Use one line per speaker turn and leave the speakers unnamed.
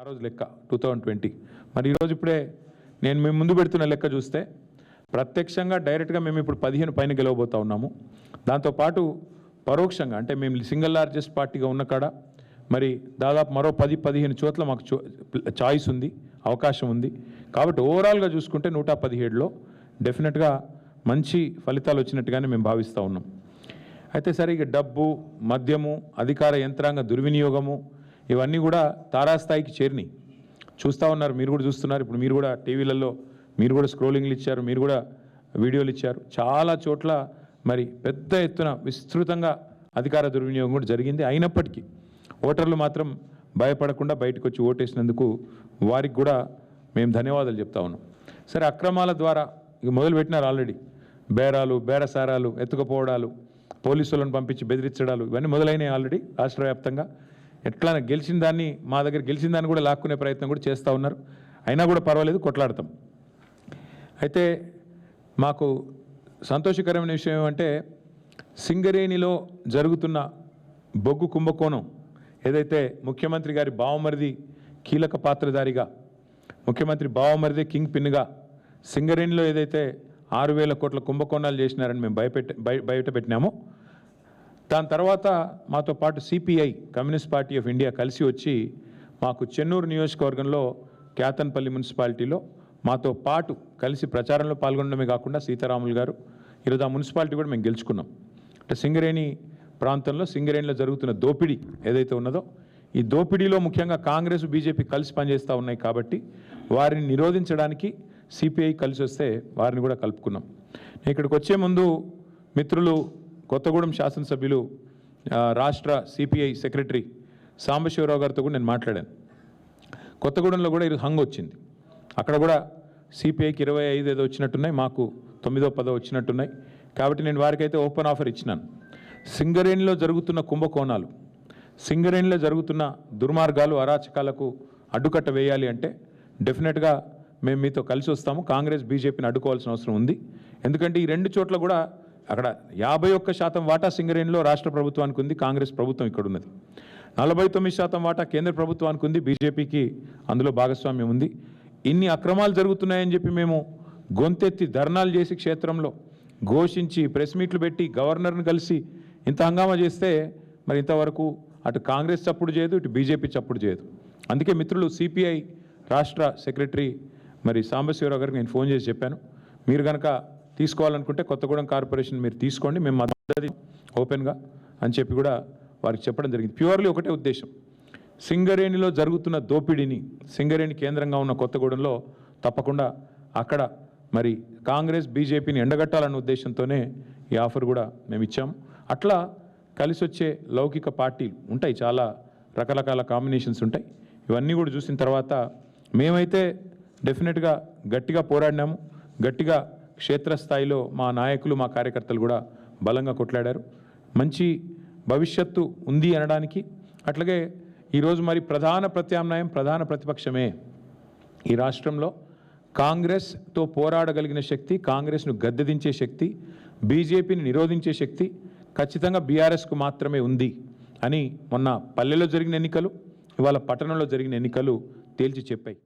ఆ రోజు లెక్క 2020 మరి ఈరోజు ఇప్పుడే నేను మేము ముందు పెడుతున్న లెక్క చూస్తే ప్రత్యక్షంగా డైరెక్ట్గా మేము ఇప్పుడు 15 పైన గెలవబోతా ఉన్నాము. దాంతోపాటు పరోక్షంగా అంటే మేము సింగిల్ లార్జెస్ట్ పార్టీగా ఉన్న కాడ మరి దాదాపు మరో 10-15 చోట్ల మాకు చాయిస్ ఉంది, అవకాశం ఉంది. కాబట్టి ఓవరాల్గా చూసుకుంటే 117లో డెఫినెట్గా మంచి ఫలితాలు వచ్చినట్టుగానే మేము భావిస్తూ ఉన్నాం. అయితే సరే ఇక డబ్బు, మద్యము, అధికార యంత్రాంగ దుర్వినియోగము ఇవన్నీ కూడా తారాస్థాయికి చేరినాయి. చూస్తూ ఉన్నారు, మీరు కూడా చూస్తున్నారు. ఇప్పుడు మీరు కూడా టీవీలలో మీరు కూడా స్క్రోలింగ్లు ఇచ్చారు, మీరు కూడా వీడియోలు ఇచ్చారు. చాలా చోట్ల మరి పెద్ద ఎత్తున విస్తృతంగా అధికార దుర్వినియోగం కూడా జరిగింది. అయినప్పటికీ ఓటర్లు మాత్రం భయపడకుండా బయటకు వచ్చి ఓటేసినందుకు వారికి కూడా మేము ధన్యవాదాలు చెప్తా ఉన్నాం. సరే, అక్రమాల ద్వారా ఇక మొదలుపెట్టినారు ఆల్రెడీ. బేరాలు, బేరసారాలు, ఎత్తుకుపోవడాలు, పోలీసులను పంపించి బెదిరించడాలు ఇవన్నీ మొదలైనవి ఆల్రెడీ రాష్ట్ర వ్యాప్తంగా. ఎట్లా గెలిచిన దాన్ని మా దగ్గర గెలిచిన దాన్ని కూడా లాక్కునే ప్రయత్నం కూడా చేస్తూ ఉన్నారు. అయినా కూడా పర్వాలేదు, కొట్లాడతాం. అయితే మాకు సంతోషకరమైన విషయం ఏమంటే సింగరేణిలో జరుగుతున్న బొగ్గు కుంభకోణం ఏదైతే ముఖ్యమంత్రి గారి బావమరిది కీలక పాత్రధారిగా, ముఖ్యమంత్రి బావమరిది కింగ్ పిన్గా సింగరేణిలో ఏదైతే 6,000 కోట్ల కుంభకోణాలు చేసినారని మేము బయట పెట్టినామో, దాని తర్వాత మాతో పాటు CPI communist party of India కలిసి వచ్చి మాకు చెన్నూరు నియోజకవర్గంలో కేతన్పల్లి మున్సిపాలిటీలో మాతో పాటు కలిసి ప్రచారంలో పాల్గొనడమే కాకుండా సీతారాములు గారు ఈరోజు ఆ మున్సిపాలిటీ కూడా మేము గెలుచుకున్నాం. అంటే సింగరేణి ప్రాంతంలో సింగరేణిలో జరుగుతున్న దోపిడీ ఏదైతే ఉన్నదో, ఈ దోపిడీలో ముఖ్యంగా కాంగ్రెస్, బీజేపీ కలిసి పనిచేస్తూ ఉన్నాయి. కాబట్టి వారిని నిరోధించడానికి సిపిఐ కలిసి వస్తే వారిని కూడా కలుపుకున్నాం. ఇక్కడికి వచ్చే ముందు మిత్రులు కొత్తగూడెం శాసనసభ్యులు రాష్ట్ర సిపిఐ సెక్రటరీ సాంబశివరావు గారితో కూడా నేను మాట్లాడాను. కొత్తగూడెంలో కూడా ఈరోజు హంగ్ వచ్చింది. అక్కడ కూడా సిపిఐకి 25 ఏదో వచ్చినట్టున్నాయి, మాకు 9-10 వచ్చినట్టున్నాయి. కాబట్టి నేను వారికైతే ఓపెన్ ఆఫర్ ఇచ్చినాను. సింగరేణిలో జరుగుతున్న కుంభకోణాలు, సింగరేణిలో జరుగుతున్న దుర్మార్గాలు, అరాచకాలకు అడ్డుకట్ట వేయాలి అంటే డెఫినెట్గా మేము మీతో కలిసి వస్తాము. కాంగ్రెస్, బీజేపీని అడ్డుకోవాల్సిన అవసరం ఉంది. ఎందుకంటే ఈ రెండు చోట్ల కూడా అక్కడ 51% వాటా సింగరేణిలో రాష్ట్ర ప్రభుత్వానికి ఉంది, కాంగ్రెస్ ప్రభుత్వం ఇక్కడ ఉన్నది. 49% వాటా కేంద్ర ప్రభుత్వానికి ఉంది, బీజేపీకి అందులో భాగస్వామ్యం ఉంది. ఇన్ని అక్రమాలు జరుగుతున్నాయని చెప్పి మేము గొంతెత్తి ధర్నాలు చేసి క్షేత్రంలో ఘోషించి ప్రెస్ మీట్లు పెట్టి గవర్నర్ని కలిసి ఇంత హంగామా చేస్తే మరి ఇంతవరకు అటు కాంగ్రెస్ చప్పుడు చేయదు, ఇటు బీజేపీ చప్పుడు చేయదు. అందుకే మిత్రులు సిపిఐ రాష్ట్ర సెక్రటరీ మరి సాంబశివరావు గారికి నేను ఫోన్ చేసి చెప్పాను, మీరు కనుక తీసుకోవాలనుకుంటే కొత్తగూడెం కార్పొరేషన్ మీరు తీసుకోండి, మేము మద్దతు ఓపెన్గా అని చెప్పి కూడా వారికి చెప్పడం జరిగింది. ప్యూర్లీ ఒకటే ఉద్దేశం, సింగరేణిలో జరుగుతున్న దోపిడీని సింగరేణి కేంద్రంగా ఉన్న కొత్తగూడెంలో తప్పకుండా అక్కడ మరి కాంగ్రెస్, బీజేపీని ఎండగట్టాలన్న ఉద్దేశంతోనే ఈ ఆఫర్ కూడా మేము ఇచ్చాము. అట్లా కలిసి వచ్చే లౌకిక పార్టీలు ఉంటాయి, చాలా రకరకాల కాంబినేషన్స్ ఉంటాయి. ఇవన్నీ కూడా చూసిన తర్వాత మేమైతే డెఫినెట్గా గట్టిగా పోరాడినాము. గట్టిగా క్షేత్రస్థాయిలో మా నాయకులు, మా కార్యకర్తలు కూడా బలంగా కొట్లాడారు. మంచి భవిష్యత్తు ఉంది అనడానికి. అట్లాగే ఈరోజు మరి ప్రధాన ప్రత్యామ్నాయం, ప్రధాన ప్రతిపక్షమే ఈ రాష్ట్రంలో. కాంగ్రెస్తో పోరాడగలిగిన శక్తి, కాంగ్రెస్ను గద్దెదించే శక్తి, బీజేపీని నిరోధించే శక్తి ఖచ్చితంగా బీఆర్ఎస్కు మాత్రమే ఉంది అని మొన్న పల్లెలో జరిగిన ఎన్నికలు, ఇవాళ పట్టణంలో జరిగిన ఎన్నికలు తేల్చి చెప్పాయి.